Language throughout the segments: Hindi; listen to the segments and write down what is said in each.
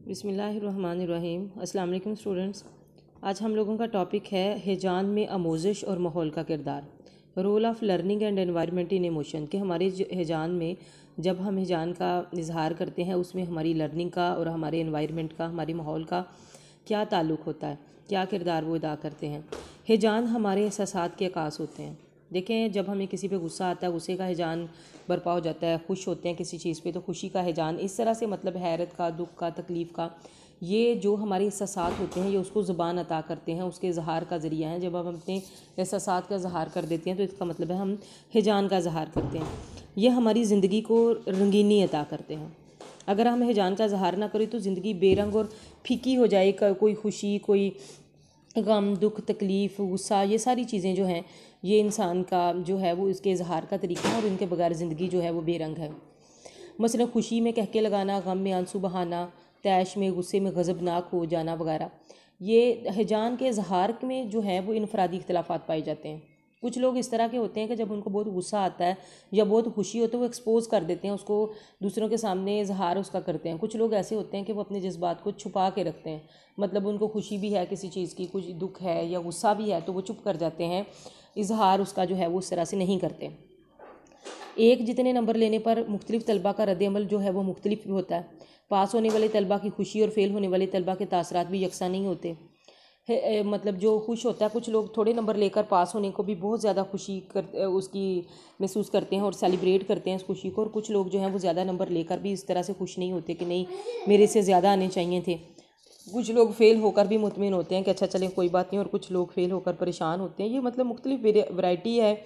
बिस्मिल्लाहिर्रहमानिर्रहीम। अस्सलाम वालेकुम स्टूडेंट्स। आज हम लोगों का टॉपिक है हिजान में आमोज़िश और माहौल का किरदार, role of learning and environment in emotion. कि हमारे हिजान में जब हम हिजान का इजहार करते हैं उसमें हमारी लर्निंग का और हमारे एनवायरनमेंट का, हमारे माहौल का क्या ताल्लुक़ होता है, क्या किरदार वो अदा करते हैं। हिजान हमारे एहसासात के अक्कास होते हैं। देखें, जब हमें किसी पे गुस्सा आता है, गुस्से का हिजान बरपा हो जाता है। खुश होते हैं किसी चीज़ पे तो खुशी का हिजान, इस तरह से मतलब हैरत का, दुख का, तकलीफ़ का, ये जो हमारे एहसासात होते हैं ये उसको ज़ुबान अता करते हैं, उसके इजहार का ज़रिया है। जब हम अपने एहसासात का इजहार कर देते हैं तो इसका मतलब है हम हिजान का इजहार करते हैं। ये हमारी ज़िंदगी को रंगीनी अता करते हैं। अगर हम हिजान का इजहार ना करें तो ज़िंदगी बेरंग और फीकी हो जाए। कोई खुशी, कोई गम, दुख, तकलीफ़, गुस्सा, ये सारी चीज़ें जो हैं ये इंसान का जो है वो इसके इजहार का तरीका है और इनके बगैर ज़िंदगी जो है वो बेरंग है। मसलन खुशी में कहके लगाना, गम में आंसू बहाना, तैश में, गुस्से में गज़बनाक हो जाना वगैरह। ये हिजान के इजहार में जो है वो इनफरादी इख्तिलाफ़ात पाए जाते हैं। कुछ लोग इस तरह के होते हैं कि जब उनको बहुत गुस्सा आता है या बहुत खुशी होती है वो एक्सपोज़ कर देते हैं, उसको दूसरों के सामने इजहार उसका करते हैं। कुछ लोग ऐसे होते हैं कि वो अपने जज्बात को छुपा के रखते हैं। मतलब उनको खुशी भी है किसी चीज़ की, कुछ दुख है या गुस्सा भी है तो वो चुप कर जाते हैं, इजहार उसका जो है वो उस तरह से नहीं करते। एक जितने नंबर लेने पर मुख्तलिफ़ तलबा का रद्द-ए-अमल जो है वो मुख्तलिफ भी होता है। पास होने वाले तलबा की खुशी और फ़ेल होने वाले तलबा के तासरात भी यकसा नहीं होते। मतलब जो खुश होता है, कुछ लोग थोड़े नंबर लेकर पास होने को भी बहुत ज़्यादा खुशी उसकी महसूस करते हैं और सेलिब्रेट करते हैं इस खुशी को। और कुछ लोग जो हैं वो ज़्यादा नंबर लेकर भी इस तरह से खुश नहीं होते कि नहीं मेरे से ज़्यादा आने चाहिए थे। कुछ लोग फ़ेल होकर भी मुतमिन होते हैं कि अच्छा चलें कोई बात नहीं, और कुछ लोग फ़ेल होकर परेशान होते हैं। ये मतलब मुख्तलिफ वैरायटी है।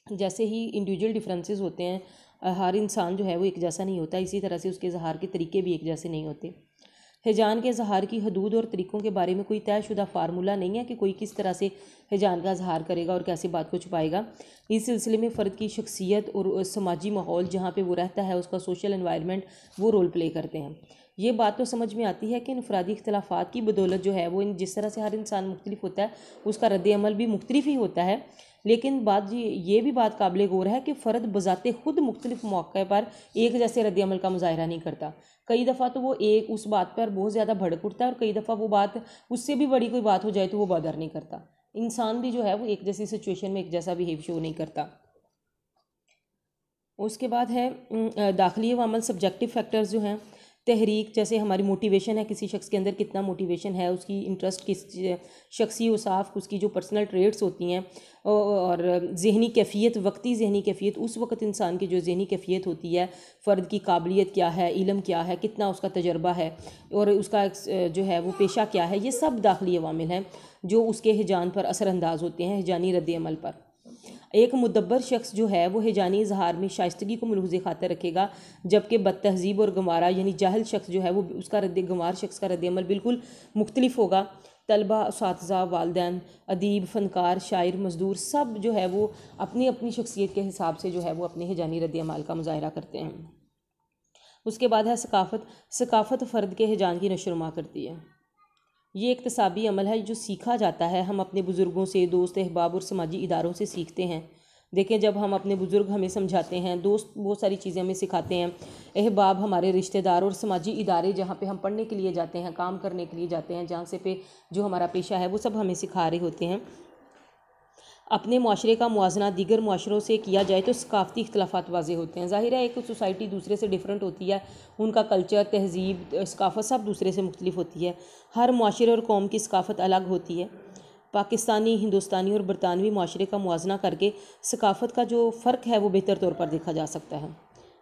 जैसे ही इंडिविजुअल डिफरेंसेस होते हैं, हर इंसान जो है वो एक जैसा नहीं होता, इसी तरह से उसके इजहार के तरीके भी एक जैसे नहीं होते। हिजान के इजहार की हदूद और तरीक़ों के बारे में कोई तयशुदा फार्मूला नहीं है कि कोई किस तरह से हिजान का इजहार करेगा और कैसे बात को छुपाएगा। इस सिलसिले में फ़र्द की शख्सियत और समाजी माहौल जहाँ पे वो रहता है, उसका सोशल एनवायरनमेंट, वो रोल प्ले करते हैं। ये बात तो समझ में आती है कि इनफरादी इख्तिलाफ़ात की बदौलत जो है वो जिस तरह से हर इंसान मुख्तलिफ होता है उसका रद्द-ए-अमल भी मुख्तलिफ ही होता है। लेकिन ये भी बात काबिल गौर है कि फ़र्द बज़ाते खुद मुख्तलिफ मौक़े पर एक जैसे रद्द-ए-अमल का मुज़ाहिरा नहीं करता। कई दफ़ा तो वो एक उस बात पर बहुत ज़्यादा भड़क उठता है और कई दफ़ा वो बात उससे भी बड़ी कोई बात हो जाए तो वो बदर नहीं करता। इंसान भी जो है वो एक जैसी सिचुएशन में एक जैसा बिहेव शो नहीं करता। उसके बाद है दाखिली अवामल, सब्जेक्टिव फैक्टर्स जो हैं। तहरीक, जैसे हमारी मोटिवेशन है, किसी शख्स के अंदर कितना मोटिवेशन है, उसकी इंटरेस्ट किस शख्सी औसाफ, उसकी जो पर्सनल ट्रेड्स होती हैं, और जहनी कैफियत, वक्ती जहनी कैफियत, उस वक्त इंसान की जो जहनी कैफियत होती है, फ़र्द की काबिलियत क्या है, इल्म क्या है, कितना उसका तजर्बा है और उसका जो है वो पेशा क्या है, ये सब दाखिली अवामिल हैं जो उसके हिजान पर असरअंदाज होते हैं, हिजानी रद्द-ए-अमल पर। एक मुदब्बर शख्स जो है वो हिजानी इजहार में शाइस्तगी को मलहूज़ खातर रखेगा, जबकि बदतहज़ीब और गंवारा यानी जाहिल शख्स जो है वो उसका गंवार शख्स का रद्द-ए-अमल बिल्कुल मुख्तलिफ होगा। तलबा, उसातिज़ा, वालिदैन, अदीब, फ़नकार, शायर, मज़दूर सब जो है वो अपनी अपनी शख्सियत के हिसाब से जो है वो अपने हिजानी रद्द-ए-अमल का मुज़ाहिरा करते हैं। उसके बाद है सकाफ़त फ़र्द के हिजान की नशोनुमा करती है। ये इक्तसाबी अमल है जो सीखा जाता है। हम अपने बुज़ुर्गों से, दोस्त, अहबाब और समाजी इदारों से सीखते हैं। देखें, जब हम अपने बुज़ुर्ग हमें समझाते हैं, दोस्त बहुत सारी चीज़ें हमें सिखाते हैं, अहबाब हमारे रिश्तेदार और समाजी इदारे जहाँ पे हम पढ़ने के लिए जाते हैं, काम करने के लिए जाते हैं, जहाँ से पे जो हमारा पेशा है वो सब हमें सिखा रहे होते हैं। अपने माशरे का मुआजना दीगर माशरों से किया जाए तो सकाफ़ती इख्तिलाफ़ात वाज़े होते हैं। ज़ाहिर है एक सोसाइटी दूसरे से डिफरेंट होती है, उनका कल्चर, तहज़ीब, सकाफ़त सब दूसरे से मुख्तलिफ होती है। हर माशरे और कौम की सकाफ़त अलग होती है। पाकिस्तानी, हिंदुस्तानी और बरतानवी माशरे का मुआजना करके सकाफ़त का जो फ़र्क है वो बेहतर तौर पर देखा जा सकता है।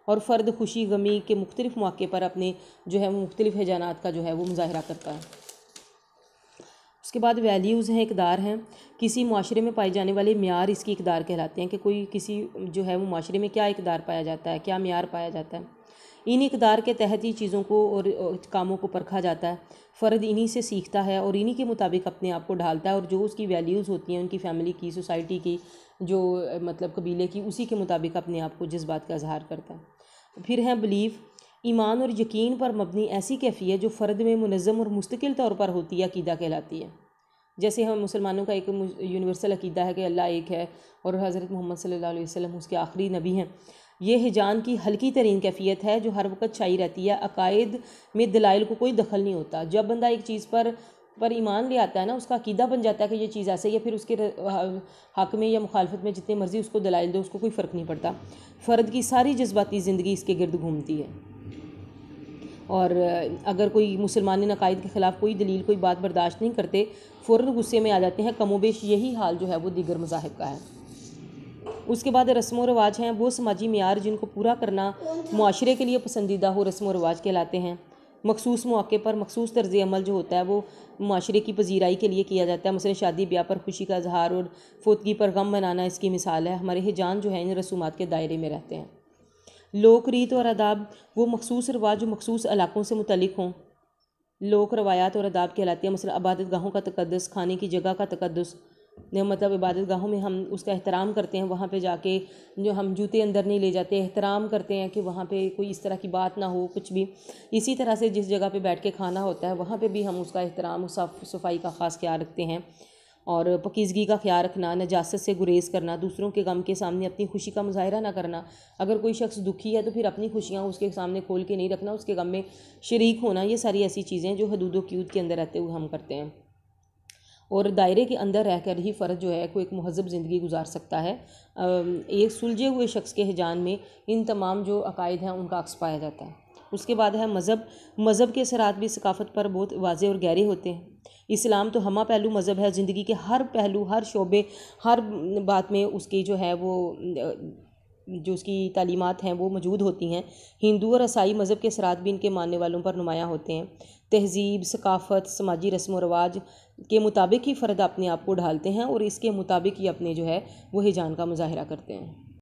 और फ़र्द खुशी गमी के मुख्तलिफ मौक़े पर अपने जो है वो मुख्तलिफ हिजानात का जो है वो मुज़ाहिरा करता है। उसके बाद वैल्यूज़ हैं, इक़दार हैं। किसी माशरे में पाए जाने वाले म्यार इसकी इक़दार कहलाते हैं कि कोई किसी जो है वो माशरे में क्या इक़दार पाया जाता है, क्या म्यार पाया जाता है। इन इक़दार के तहत ही चीज़ों को और कामों को परखा जाता है। फ़र्द इन्हीं से सीखता है और इन्हीं के मुताबिक अपने आप को ढालता है और जो उसकी वैल्यूज़ होती हैं उनकी फ़ैमिली की, सोसाइटी की, जो मतलब कबीले की, उसी के मुताबिक अपने आप को जज्बात का इजहार करता है। फिर है बिलीफ, ईमान और यकीन पर मबनी ऐसी कैफियत जो फ़र्द में मुनज़्ज़म और मुस्तकिल तौर पर होती है, अक़ीदा कहलाती है। जैसे हम मुसलमानों का एक यूनिवर्सल अक़ीदा है कि अल्लाह एक है और हज़रत मोहम्मद सल्लल्लाहु अलैहि वसल्लम उसके आखिरी नबी हैं। ये हिजान की हल्की तरीन कैफियत है जो हर वक्त छाई रहती है। अकायद में दलाइल को कोई दखल नहीं होता। जब बंदा एक चीज़ पर ईमान ले आता है ना, उसका अकीदा बन जाता है कि ये चीज़ ऐसे ही है, फिर उसके हक़ में या मुखालफत में जितने मर्ज़ी उसको दलाइल दो, उसको कोई फ़र्क नहीं पड़ता। फ़र्द की सारी जज्बाती ज़िंदगी इसके गिर्द घूमती है। और अगर कोई मुसलमान अकायद के ख़िलाफ़ कोई दलील, कोई बात बर्दाश्त नहीं करते, फ़ौरन गुस्से में आ जाते हैं। कमोबेश यही हाल जो है वो दीगर मज़ाहिब का है। उसके बाद रस्म व रवाज हैं, वो समाजी मेयार जिनको पूरा करना मुआशरे के लिए पसंदीदा हो, रस्म व रवाज कहलाते हैं। मखसूस मौके पर मखसूस तर्ज़ अमल जो होता है वो मुआशरे की पजीराई के लिए किया जाता है। मसलन शादी ब्याह पर खुशी का इजहार और फोतगी पर गम मनाना इसकी मिसाल है। हमारे हिजान जो है इन रसूमात के दायरे में रहते हैं। लोक रीत और आदाब, वो मखसूस रवाज जो मखसूस इलाकों से मुतल्लिक हों, लोक रवायात और आदाब कहलाती है। मसलन इबादत गाहों का तकद्दुस, खाने की जगह का तकद्दुस, मतलब इबादत गाहों में हम उसका एहतराम करते हैं, वहाँ पे जाके जो हम जूते अंदर नहीं ले जाते, एहतराम करते हैं कि वहाँ पे कोई इस तरह की बात ना हो कुछ भी। इसी तरह से जिस जगह पे बैठ के खाना होता है वहाँ पे भी हम उसका एहतराम, साफ़ सफाई का ख़ास ख्याल रखते हैं। और पकीज़गी का ख्याल रखना, नजासत से गुरेज़ करना, दूसरों के गम के सामने अपनी खुशी का मुज़ाहिरा ना करना। अगर कोई शख्स दुखी है तो फिर अपनी खुशियाँ उसके सामने खोल के नहीं रखना, उसके गम में शरीक होना। ये सारी ऐसी चीज़ें जो हदूद व क़यूद के अंदर रहते हुए हम करते हैं। और दायरे के अंदर रहकर ही फ़र्द जो है कोई एक महज़ब ज़िंदगी गुजार सकता है। एक सुलझे हुए शख्स के हिजान में इन तमाम जो अकायद हैं उनका अक्स पाया जाता है। उसके बाद है मज़हब। मज़हब के असरात भी सकाफ़त पर बहुत वाज़े और गहरे होते हैं। इस्लाम तो हमा पहलू मज़हब है, ज़िंदगी के हर पहलू, हर शोबे, हर बात में उसकी जो है वो जो उसकी तालीमात हैं वो मौजूद होती हैं। हिंदू और ईसाई मज़हब के असरात भी इनके मानने वालों पर नुमायाँ होते हैं। तहज़ीब, सकाफ़त, समाजी रस्म व रवाज के मुताबिक ही फ़र्द अपने आप को ढालते हैं और इसके मुताबिक ही अपने जो है वो हिजान का मुज़ाहिरा करते हैं।